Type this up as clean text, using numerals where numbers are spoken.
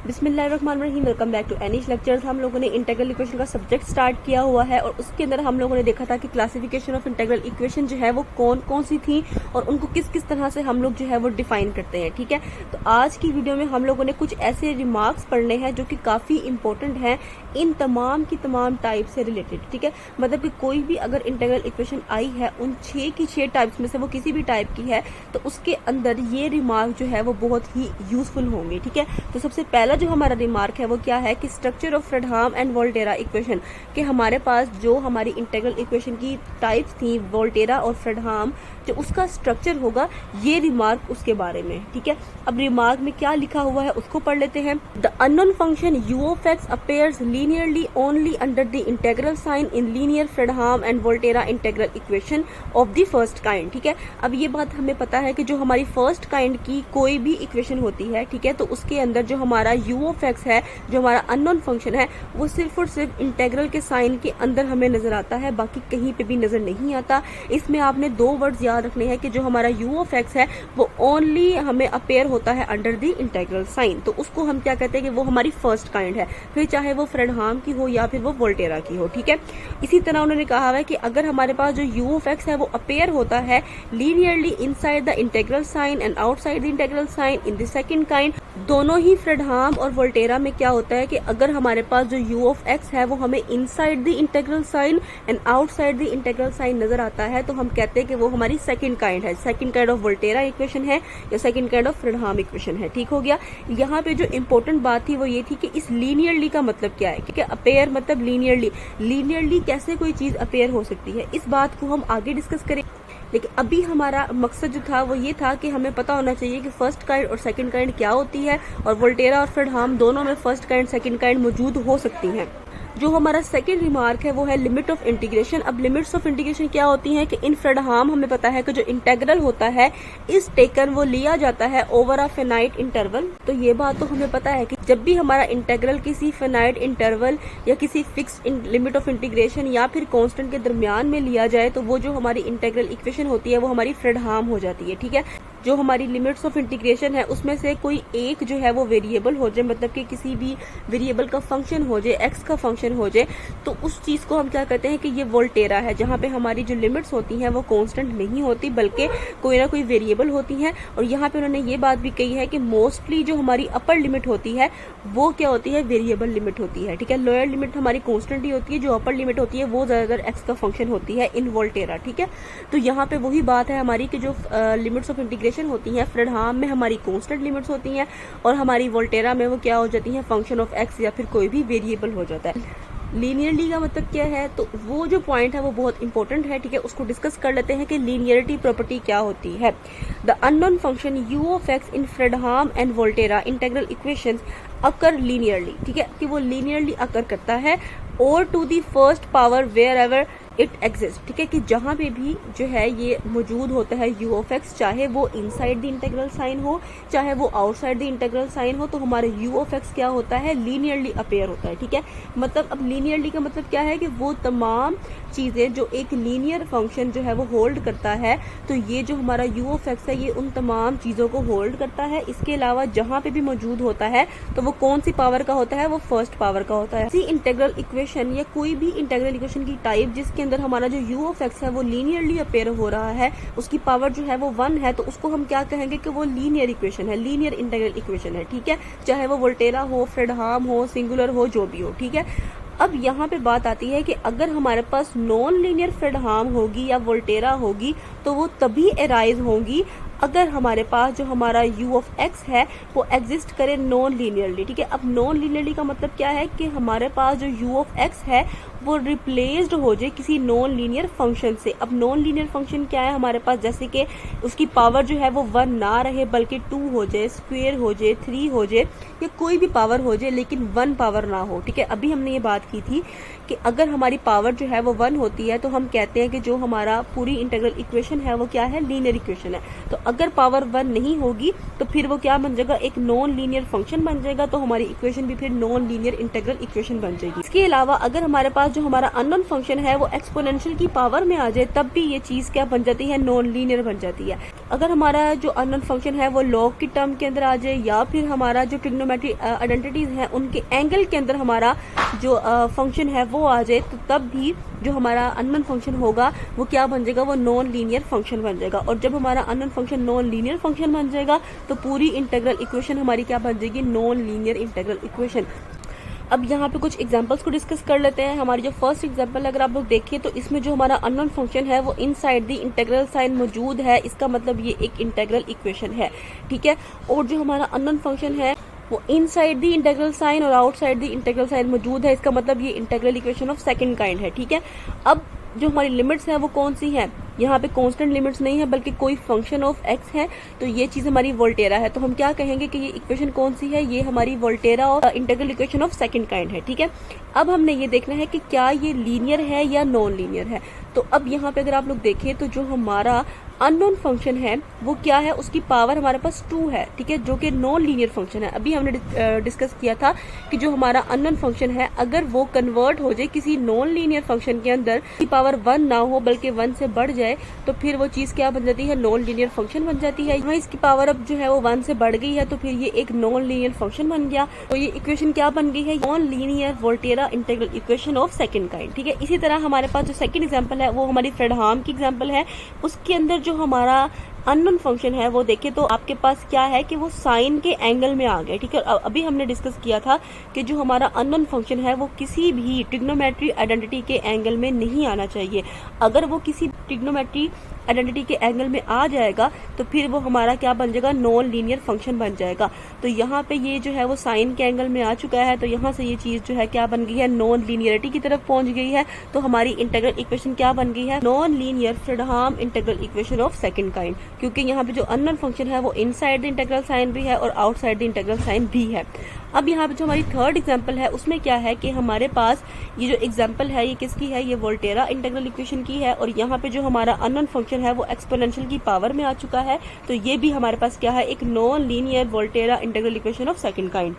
बिस्मिल्लाहिर्रहमानिर्रहीम। Welcome back to Anish lectures. हम लोगों ने इंटीग्रल इक्वेशन का सब्जेक्ट स्टार्ट किया हुआ है और उसके अंदर हम लोगों ने देखा था कि क्लासिफिकेशन ऑफ इंटीग्रल इक्वेशन जो है वो कौन कौन सी थी और उनको किस किस तरह से हम लोग जो है वो डिफाइन करते हैं। ठीक है, तो आज की वीडियो में हम लोगों ने कुछ ऐसे रिमार्क्स पढ़ने हैं जो कि काफी इंपॉर्टेंट हैं इन तमाम की तमाम टाइप से रिलेटेड। ठीक है, मतलब कि कोई भी अगर इंटीग्रल इक्वेशन आई है उन 6 की 6 टाइप्स में से वो किसी भी टाइप की है तो उसके अंदर ये रिमार्क जो है वो बहुत ही यूजफुल होंगे। ठीक है, तो सबसे पहला जो हमारा रिमार्क है वो क्या है कि structure of Fredholm and Volterra equation, कि हमारे पास जो हमारी इंटीग्रल इक्वेशन की टाइप्स थी वोल्टेरा और फ्रेडहाम, जो उसका स्ट्रक्चर होगा, ये रिमार्क उसके बारे में। ठीक है, अब रिमार्क में क्या लिखा हुआ है उसको पढ़ लेते हैं। The unknown function u of x appears linearly only under the integral sign in linear Fredholm and Volterra integral equation of the first kind. ठीक है, अब ये बात हमें पता है कि जो हमारी फर्स्ट काइंड की कोई भी इक्वेशन होती है, ठीक है, तो उसके अंदर जो हमारा u of x है, जो हमारा अननोन फंक्शन है, वो सिर्फ और सिर्फ इंटीग्रल के साइन के अंदर हमें नजर आता है, बाकी कहीं पे भी नजर नहीं आता। इसमें आपने दो वर्ड्स याद रखने हैं कि जो हमारा u of x है वो ओनली हमें अपेयर होता है अंडर द इंटीग्रल साइन, तो उसको हम क्या कहते हैं कि वो हमारी फर्स्ट काइंड है, फिर चाहे वो फ्रेडहाम की हो या फिर वो वोल्टेरा की हो। ठीक है, इसी तरह उन्होंने कहा है कि अगर हमारे पास जो u of x है वो अपेयर होता है linearly inside the integral sign and outside the integral sign in the second kind, दोनों ही फ्रेडहाम और वोल्टेरा में क्या होता है कि अगर हमारे पास जो u of x है वो हमें inside the integral sign and outside the integral sign नजर आता है, तो हम कहते हैं कि वो हमारी सेकंड काइंड है, second kind of Volterra equation है या सेकंड काइंड ऑफ फ्रेडहाम इक्वेशन है। ठीक हो गया। यहाँ पे जो इंपॉर्टेंट बात थी वो ये थी कि इस लीनियरली का मतलब क्या है, क्योंकि अपेयर मतलब लीनियरली कैसे कोई चीज अपेयर हो सकती है, इस बात को हम आगे डिस्कस करें। लेकिन अभी हमारा मकसद जो था वो ये था कि हमें पता होना चाहिए कि फर्स्ट काइंड और सेकंड काइंड क्या होती है, और वोल्टेरा और फ्रेडहाम दोनों में फर्स्ट काइंड सेकंड काइंड मौजूद हो सकती हैं। जो हमारा सेकंड रिमार्क है वो है लिमिट ऑफ इंटीग्रेशन। अब लिमिट्स ऑफ इंटीग्रेशन क्या होती हैं कि इन फ्रेडहाम हमें पता है कि जो इंटीग्रल होता है इस टेकन वो लिया जाता है ओवर अ फिनाइट इंटरवल। तो ये बात तो हमें पता है कि जब भी हमारा इंटीग्रल किसी फिनाइट इंटरवल या किसी फिक्स्ड लिमिट ऑफ इंटीग्रेशन या फिर कांस्टेंट के दरमियान में लिया जाए तो वो जो हमारी इंटीग्रल इक्वेशन होती है वो हमारी फ्रेडहाम हो जाती है। ठीक है, जो हमारी लिमिट्स ऑफ इंटीग्रेशन है उसमें से कोई एक जो है वो वेरिएबल हो जाए, मतलब कि किसी भी वेरिएबल का फंक्शन हो जाए, एक्स का फंक्शन हो जाए, तो उस चीज को हम क्या कहते हैं कि ये वोल्टेरा है, जहां पे हमारी जो लिमिट्स होती हैं वो कांस्टेंट नहीं होती बल्कि कोई ना कोई वेरिएबल होती हैं। और यहाँ पे उन्होंने ये बात भी कही है कि मोस्टली जो हमारी अपर लिमिट होती है वो क्या होती है, वेरिएबल लिमिट होती है। ठीक है, लोअर लिमिट हमारी कांस्टेंट ही होती है, जो अपर लिमिट होती है वो ज्यादातर एक्स का फंक्शन होती है इन वोल्टेरा। ठीक है, तो यहाँ पे वही बात है हमारी कि जो लिमिट्स ऑफ इंटीग्रेशन होती हैं फ्रेडहाम में हमारी कांस्टेंट लिमिट्स होती हैं और हमारी वोल्टेरा में वो क्या हो जाती हैं, फंक्शन ऑफ एक्स या फिर कोई भी वेरिएबल हो जाता है। लीनियरली का मतलब क्या है, तो वो जो पॉइंट है वो बहुत इंपॉर्टेंट है। ठीक है, उसको डिस्कस कर लेते हैं कि लीनियरिटी प्रॉपर्टी क्या होती है। The unknown function u of x in Fredholm and Volterra integral equations occur linearly. ठीक है, कि वो लीनियरली अकर करता है और to the first power wherever it exist. ठीक है, कि जहां पे भी जो है ये मौजूद होता है u of x, चाहे वो इनसाइड द इंटीग्रल साइन हो चाहे वो आउटसाइड द इंटीग्रल साइन हो, तो हमारे u of x क्या होता है, लीनियरली अपेयर होता है। ठीक है, मतलब अब लीनियरली का मतलब क्या है कि वो तमाम चीजें जो एक लीनियर फंक्शन जो है वो होल्ड करता है, तो ये जो हमारा u of x है ये उन तमाम चीजों को होल्ड करता है। इसके अलावा जहां पे भी मौजूद होता है तो वो कौन सी पावर का होता है, वो फर्स्ट पावर का होता है। इसी इंटीग्रल इक्वेशन या कोई भी इंटीग्रल इक्वेशन की टाइप जिसके अंदर हमारा जो u of x है वो लीनियरली अपेयर हो रहा है, उसकी पावर जो है वो 1 है, तो उसको हम क्या कहेंगे कि वो लीनियर इक्वेशन है, लीनियर इंटीग्रल इक्वेशन है। ठीक है, चाहे वो वोल्टेरा हो, फ्रेडहाम हो, सिंगुलर हो, जो भी हो। ठीक है, अब यहाँ पे बात आती है कि अगर हमारे पास नॉन लीनियर फ्रेडहाम होगी या वोल्टेरा होगी तो वो तभी एराइज होंगी अगर हमारे पास जो हमारा u of x है वो एग्जिस्ट करे नॉन लीनियरली। ठीक है, अब नॉन लीनियरली का मतलब क्या है कि हमारे पास जो u of x है वो रिप्लेस्ड हो जाए किसी नॉन लीनियर फंक्शन से। अब नॉन लीनियर फंक्शन क्या है हमारे पास, जैसे कि उसकी पावर जो है वो 1 ना रहे बल्कि 2 हो जाए, स्क्वायर हो जाए, 3 हो जाए, या कोई भी पावर हो जाए लेकिन 1 पावर ना हो। ठीक है, अभी हमने ये बात की थी कि अगर हमारी पावर जो है वो 1 होती है तो हम कहते हैं कि जो हमारा पूरी इंटीग्रल इक्वेशन है वो क्या है, लीनियर इक्वेशन है। तो अगर पावर 1 नहीं होगी तो फिर वो क्या बन जाएगा, एक नॉन लीनियर फंक्शन बन जाएगा, तो हमारी इक्वेशन भी फिर नॉन लीनियर इंटीग्रल इक्वेशन बन जाएगी। इसके अलावा अगर हमारे पास जो हमारा अननोन फंक्शन है वो एक्सपोनेंशियल की पावर में आ जाए तब भी ये चीज क्या बन जाती है, नॉन लीनियर बन जाती है। अगर हमारा जो अननोन फंक्शन है वो लॉग की टर्म के अंदर आ जाए या फिर हमारा जो ट्रिग्नोमेट्री आइडेंटिटीज हैं उनके एंगल के अंदर हमारा जो फंक्शन है वो आ जाए, तो तब भी जो हमारा अननोन फंक्शन होगा वो क्या बन जाएगा, वो नॉन लीनियर फंक्शन बन जाएगा। और जब हमारा unknown function non linear function बन जाएगा तो पूरी इंटीग्रल इक्वेशन हमारी क्या बन जाएगी, नॉन लीनियर इंटीग्रल इक्वेशन। अब यहाँ पे कुछ एग्जांपल्स को डिस्कस कर लेते हैं। हमारी जो फर्स्ट एग्जांपल अगर आप लोग देखिए तो इसमें जो हमारा अननोन फंक्शन है वो इनसाइड द इंटीग्रल साइन मौजूद है, इसका मतलब ये एक इंटीग्रल इक्वेशन है, ठीक है। और जो हमारा अननोन फंक्शन है वो इनसाइड द इंटीग्रल साइन और आउटसाइड द इंटीग्रल साइन मौजूद है, इसका मतलब ये integral equation of second kind है, ठीक है। अब जो हमारी लिमिट्स है वो कौन सी है, यहाँ पे कांस्टेंट लिमिट्स नहीं है बल्कि कोई फंक्शन ऑफ एक्स है, तो ये चीज हमारी वोल्टेरा है। तो हम क्या कहेंगे कि ये इक्वेशन कौन सी है, ये हमारी वोल्टेरा और integral equation of second kind है, ठीक है। अब हमने ये देखना है कि क्या ये लीनियर है या नॉन लीनियर है। तो अब यहाँ पे अगर आप लोग देखें तो जो हमारा अननोन फंक्शन है वो क्या है, उसकी पावर हमारे पास 2 है, ठीक है, जो कि नॉन लीनियर फंक्शन है। अभी हमने डिस्कस किया था कि जो हमारा अननोन फंक्शन है अगर वो कन्वर्ट हो जाए किसी नॉन लीनियर फंक्शन के अंदर, की पावर 1 ना हो बल्कि 1 से बढ़ जाए, तो फिर वो चीज क्या बन जाती है, नॉन लीनियर फंक्शन बन जाती है। यहाँ इसकी पावर अब जो है वो 1 से बढ़ गई है तो फिर ये एक नॉन लीनियर फंक्शन बन गया। तो ये इक्वेशन क्या बन गई है, non linear Volterra integral equation of second kind, ठीक है। इसी तरह हमारे पास जो सेकंड एग्जांपल है वो हमारी फ्रेडहाम की एग्जांपल है। उसके अंदर जो हमारा अननोन फंक्शन है वो देखे तो आपके पास क्या है कि वो साइन के एंगल में आ गए, ठीक है। अभी हमने डिस्कस किया था कि जो हमारा अननोन फंक्शन है वो किसी भी ट्रिग्नोमेट्री आइडेंटिटी के एंगल में नहीं आना चाहिए। अगर वो किसी ट्रिग्नोमेट्री आइडेंटिटी के एंगल में आ जाएगा तो फिर वो हमारा क्या बन जाएगा, नॉन लीनियर फंक्शन बन जाएगा। तो यहाँ पे ये जो है वो साइन के एंगल में आ चुका है, तो यहाँ से ये चीज जो है क्या बन गई है, नॉन लीनियरिटी की तरफ पहुंच गई है। तो हमारी इंटीग्रल इक्वेशन क्या बन गई है, non linear Fredholm integral equation of second kind, क्योंकि यहाँ पे जो अननोन फंक्शन है वो इनसाइड द इंटीग्रल साइन भी है और आउटसाइड द इंटीग्रल साइन भी है। अब यहाँ पे जो हमारी थर्ड एग्जांपल है उसमें क्या है कि हमारे पास ये जो एग्जांपल है ये किसकी है, ये वोल्टेरा इंटीग्रल इक्वेशन की है। और यहाँ पे जो हमारा अननोन फंक्शन है वो एक्सपोनेंशियल की पावर में आ चुका है, तो ये भी हमारे पास क्या है, एक non linear Volterra integral equation of second kind.